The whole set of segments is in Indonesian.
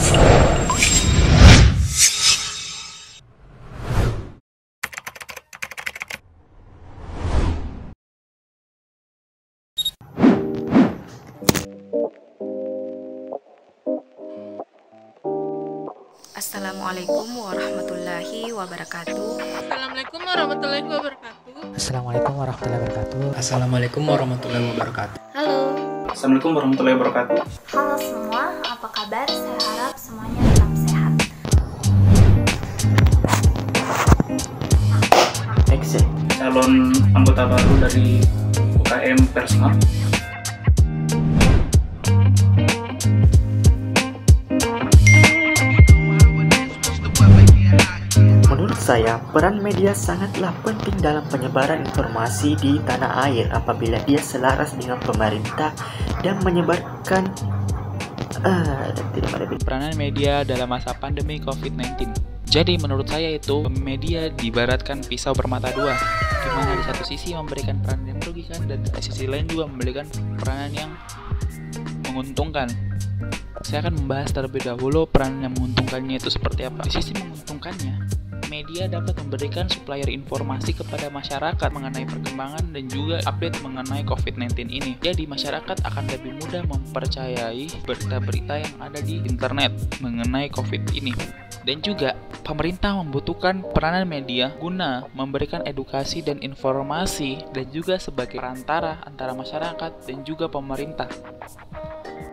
Assalamualaikum warahmatullahi wabarakatuh. Assalamualaikum warahmatullahi wabarakatuh. Assalamualaikum warahmatullahi wabarakatuh. Assalamualaikum warahmatullahi wabarakatuh. Halo. Assalamualaikum warahmatullahi wabarakatuh. Halo semua, apa kabar? Saya harap semuanya tetap sehat. Exe, calon anggota baru dari UKM Persma. Menurut saya, peran media sangatlah penting dalam penyebaran informasi di tanah air apabila dia selaras dengan pemerintah dan menyebarkan peranan media dalam masa pandemi COVID-19. Jadi menurut saya itu media diibaratkan pisau bermata dua, di mana di satu sisi memberikan peran yang merugikan dan di sisi lain juga memberikan peranan yang menguntungkan. Saya akan membahas terlebih dahulu peran yang menguntungkannya itu seperti apa. Di sisi menguntungkannya, media dapat memberikan supplier informasi kepada masyarakat mengenai perkembangan dan juga update mengenai COVID-19 ini. Jadi masyarakat akan lebih mudah mempercayai berita-berita yang ada di internet mengenai COVID ini. Dan juga pemerintah membutuhkan peranan media guna memberikan edukasi dan informasi dan juga sebagai perantara antara masyarakat dan juga pemerintah.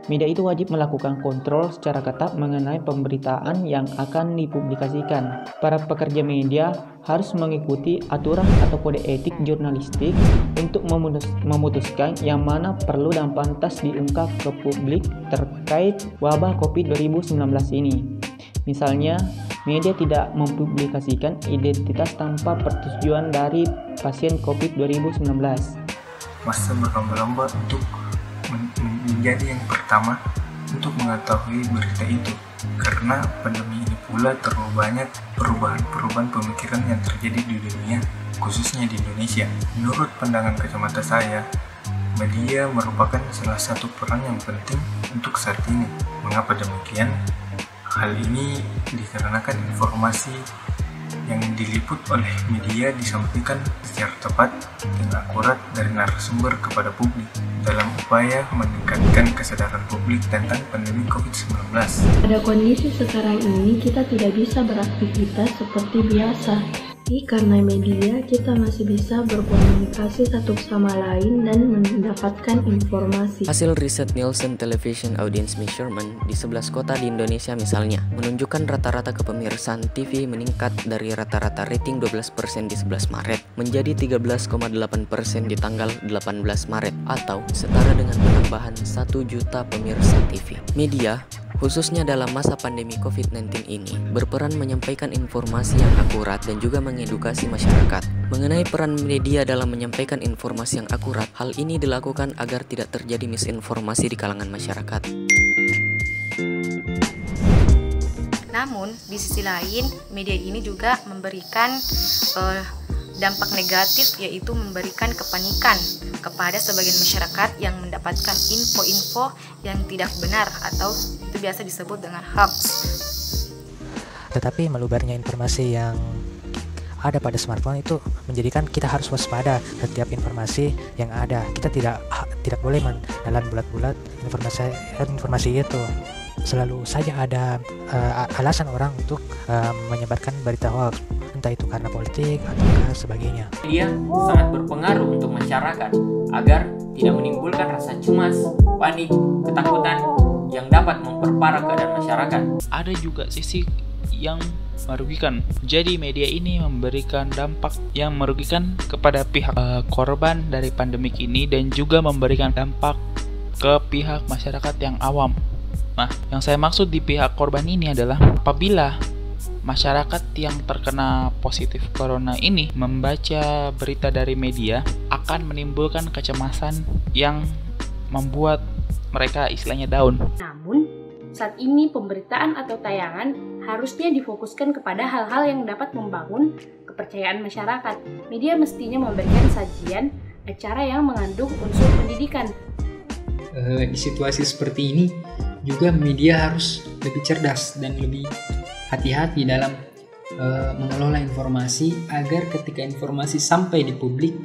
Media itu wajib melakukan kontrol secara ketat mengenai pemberitaan yang akan dipublikasikan. Para pekerja media harus mengikuti aturan atau kode etik jurnalistik untuk memutuskan yang mana perlu dan pantas diungkap ke publik terkait wabah COVID-19 ini. Misalnya, media tidak mempublikasikan identitas tanpa persetujuan dari pasien COVID-19. Masa berlomba-lomba untuk menjadi yang pertama untuk mengetahui berita itu, karena pandemi ini pula terlalu banyak perubahan-perubahan pemikiran yang terjadi di dunia, khususnya di Indonesia. Menurut pandangan kacamata saya, media merupakan salah satu peran yang penting untuk saat ini. Mengapa demikian? Hal ini dikarenakan informasi yang diliput oleh media disampaikan secara tepat dan akurat dari narasumber kepada publik dalam upaya meningkatkan kesadaran publik tentang pandemi COVID-19. Pada kondisi sekarang ini kita tidak bisa beraktivitas seperti biasa. Karena media, kita masih bisa berkomunikasi satu sama lain dan mendapatkan informasi. Hasil riset Nielsen Television Audience Measurement di 11 kota di Indonesia misalnya, menunjukkan rata-rata kepemirsaan TV meningkat dari rata-rata rating 12% di 11 Maret menjadi 13,8% di tanggal 18 Maret atau setara dengan penambahan 1 juta pemirsa TV. Media khususnya dalam masa pandemi COVID-19 ini, berperan menyampaikan informasi yang akurat dan juga mengedukasi masyarakat. Mengenai peran media dalam menyampaikan informasi yang akurat, hal ini dilakukan agar tidak terjadi misinformasi di kalangan masyarakat. Namun, di sisi lain, media ini juga memberikan dampak negatif, yaitu memberikan kepanikan kepada sebagian masyarakat yang mendapatkan info-info yang tidak benar atau itu biasa disebut dengan hoax. Tetapi melubernya informasi yang ada pada smartphone itu menjadikan kita harus waspada setiap informasi yang ada. Kita tidak boleh menelan bulat-bulat informasi itu. Selalu saja ada alasan orang untuk menyebarkan berita hoax, entah itu karena politik atau sebagainya. Media sangat berpengaruh untuk masyarakat agar tidak menimbulkan rasa cemas, panik, ketakutan yang dapat memperparah keadaan masyarakat. Ada juga sisi yang merugikan. Jadi media ini memberikan dampak yang merugikan kepada pihak korban dari pandemik ini dan juga memberikan dampak ke pihak masyarakat yang awam. Nah, yang saya maksud di pihak korban ini adalah apabila masyarakat yang terkena positif corona ini membaca berita dari media akan menimbulkan kecemasan yang membuat mereka istilahnya down. Namun, saat ini pemberitaan atau tayangan harusnya difokuskan kepada hal-hal yang dapat membangun kepercayaan masyarakat. Media mestinya memberikan sajian acara yang mengandung unsur pendidikan. Di situasi seperti ini juga media harus lebih cerdas dan lebih hati-hati dalam mengelola informasi agar ketika informasi sampai di publik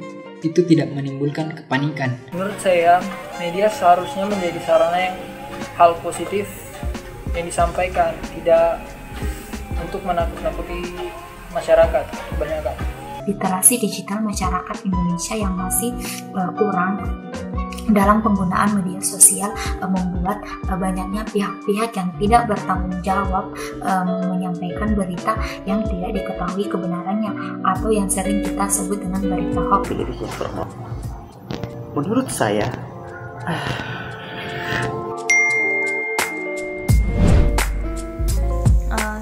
itu tidak menimbulkan kepanikan. Menurut saya, media seharusnya menjadi sarana yang hal positif yang disampaikan, tidak untuk menakut-nakuti masyarakat kebanyakan. Literasi digital masyarakat Indonesia yang masih kurang dalam penggunaan media sosial membuat banyaknya pihak-pihak yang tidak bertanggung jawab menyampaikan berita yang tidak diketahui kebenarannya atau yang sering kita sebut dengan berita hoax. Menurut saya,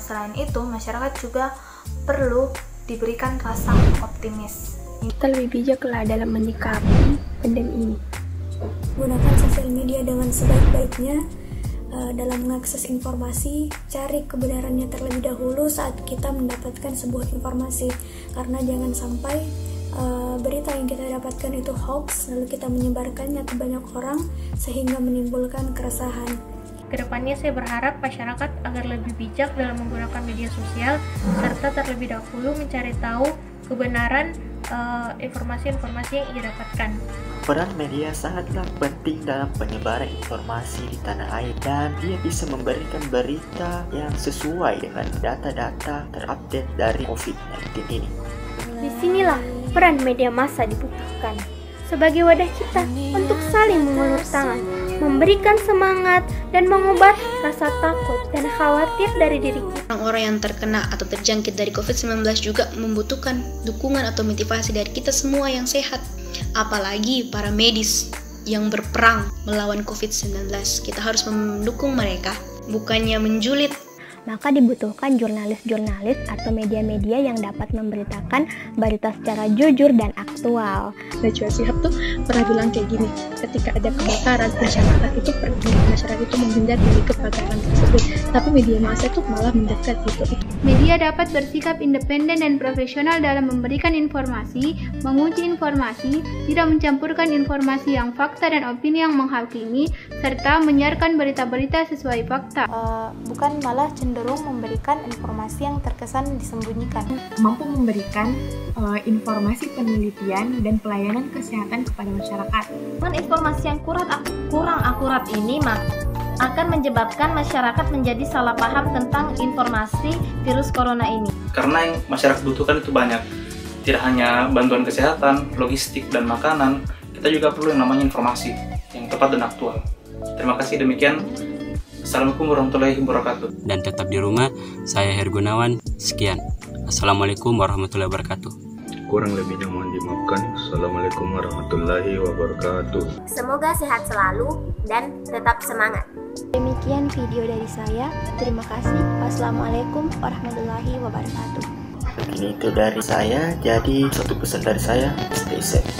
selain itu, masyarakat juga perlu diberikan rasa optimis. Kita lebih bijaklah dalam menyikapi pandemi ini. Gunakan sosial media dengan sebaik-baiknya dalam mengakses informasi. Cari kebenarannya terlebih dahulu saat kita mendapatkan sebuah informasi, karena jangan sampai berita yang kita dapatkan itu hoax lalu kita menyebarkannya ke banyak orang sehingga menimbulkan keresahan. Kedepannya saya berharap masyarakat agar lebih bijak dalam menggunakan media sosial serta terlebih dahulu mencari tahu kebenaran informasi-informasi yang ia dapatkan. Peran media sangatlah penting dalam penyebaran informasi di tanah air dan dia bisa memberikan berita yang sesuai dengan data-data terupdate dari COVID-19 ini. Disinilah peran media massa dibutuhkan sebagai wadah kita untuk saling mengulur tangan, memberikan semangat dan mengubah rasa takut dan khawatir dari diri kita. Orang-orang yang terkena atau terjangkit dari COVID-19 juga membutuhkan dukungan atau motivasi dari kita semua yang sehat. Apalagi para medis yang berperang melawan COVID-19. Kita harus mendukung mereka, bukannya menjulit. Maka dibutuhkan jurnalis-jurnalis atau media-media yang dapat memberitakan berita secara jujur dan aktual. Najwa Shihab tuh pernah bilang kayak gini, ketika ada kebakaran, masyarakat itu menghindar dari kebakaran tersebut, tapi media massa itu malah mendekat gitu. Media dapat bersikap independen dan profesional dalam memberikan informasi, menguji informasi, tidak mencampurkan informasi yang fakta dan opini yang menghakimi, serta menyiarkan berita-berita sesuai fakta. Bukan malah cenderung memberikan informasi yang terkesan disembunyikan. Mampu memberikan informasi penelitian dan pelayanan kesehatan kepada masyarakat. Dengan informasi yang kurang akurat ini akan menyebabkan masyarakat menjadi salah paham tentang informasi virus corona ini. Karena yang masyarakat butuhkan itu banyak, tidak hanya bantuan kesehatan, logistik, dan makanan, kita juga perlu yang namanya informasi yang tepat dan aktual. Terima kasih, demikian. Assalamualaikum warahmatullahi wabarakatuh. Dan tetap di rumah, saya Her Gunawan. Sekian. Assalamualaikum warahmatullahi wabarakatuh. Kurang lebihnya mohon dimaafkan. Assalamualaikum warahmatullahi wabarakatuh. Semoga sehat selalu dan tetap semangat. Demikian video dari saya. Terima kasih. Wassalamualaikum warahmatullahi wabarakatuh. Begini itu dari saya. Jadi satu pesan dari saya, stay safe.